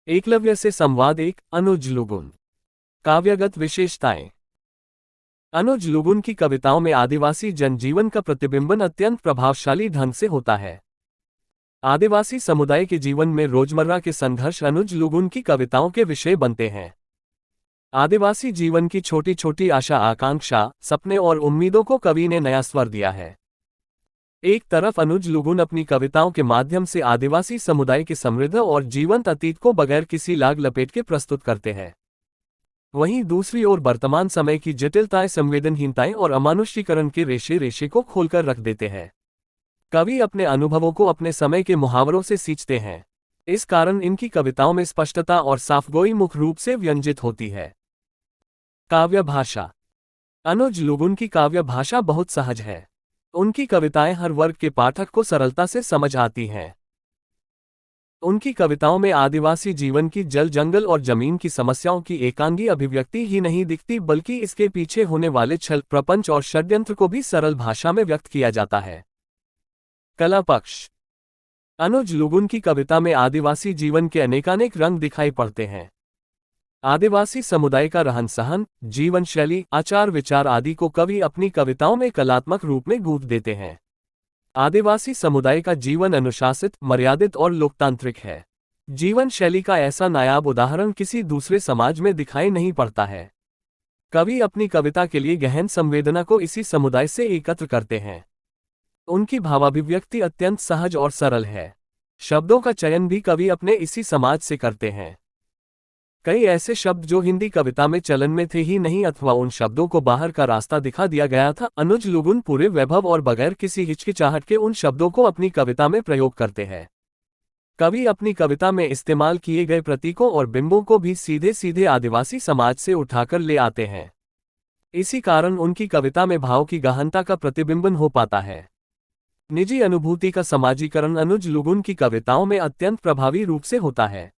एकलव्य से संवाद एक अनुज लुगुन। काव्यगत विशेषताएं। अनुज लुगुन की कविताओं में आदिवासी जनजीवन का प्रतिबिंबन अत्यंत प्रभावशाली ढंग से होता है। आदिवासी समुदाय के जीवन में रोजमर्रा के संघर्ष अनुज लुगुन की कविताओं के विषय बनते हैं। आदिवासी जीवन की छोटी छोटी आशा आकांक्षा, सपने और उम्मीदों को कवि ने नया स्वर दिया है। एक तरफ अनुज लुगुन अपनी कविताओं के माध्यम से आदिवासी समुदाय के समृद्ध और जीवंत अतीत को बगैर किसी लाग लपेट के प्रस्तुत करते हैं। वहीं दूसरी ओर वर्तमान समय की जटिलताएं, संवेदनहीनताएं और अमानुषीकरण के रेशे रेशे को खोलकर रख देते हैं। कवि अपने अनुभवों को अपने समय के मुहावरों से सींचते हैं। इस कारण इनकी कविताओं में स्पष्टता और साफगोई मुख्य रूप से व्यंजित होती है। काव्य भाषा। अनुज लुगुन की काव्य भाषा बहुत सहज है। उनकी कविताएं हर वर्ग के पाठक को सरलता से समझ आती हैं। उनकी कविताओं में आदिवासी जीवन की जल, जंगल और जमीन की समस्याओं की एकांगी अभिव्यक्ति ही नहीं दिखती, बल्कि इसके पीछे होने वाले छल, प्रपंच और षड्यंत्र को भी सरल भाषा में व्यक्त किया जाता है। कला पक्ष। अनुज लुगुन की कविता में आदिवासी जीवन के अनेकानेक रंग दिखाई पड़ते हैं। आदिवासी समुदाय का रहन सहन, जीवन शैली, आचार विचार आदि को कवि अपनी कविताओं में कलात्मक रूप में गूंथ देते हैं। आदिवासी समुदाय का जीवन अनुशासित, मर्यादित और लोकतांत्रिक है। जीवन शैली का ऐसा नायाब उदाहरण किसी दूसरे समाज में दिखाई नहीं पड़ता है। कवि अपनी कविता के लिए गहन संवेदना को इसी समुदाय से एकत्र करते हैं। उनकी भावाभिव्यक्ति अत्यंत सहज और सरल है। शब्दों का चयन भी कवि अपने इसी समाज से करते हैं। कई ऐसे शब्द जो हिंदी कविता में चलन में थे ही नहीं, अथवा उन शब्दों को बाहर का रास्ता दिखा दिया गया था। अनुज लुगुन पूरे वैभव और बगैर किसी हिचकिचाहट के उन शब्दों को अपनी कविता में प्रयोग करते हैं। कवि अपनी कविता में इस्तेमाल किए गए प्रतीकों और बिंबों को भी सीधे सीधे आदिवासी समाज से उठाकर ले आते हैं। इसी कारण उनकी कविता में भाव की गहनता का प्रतिबिंबन हो पाता है। निजी अनुभूति का समाजीकरण अनुज लुगुन की कविताओं में अत्यंत प्रभावी रूप से होता है।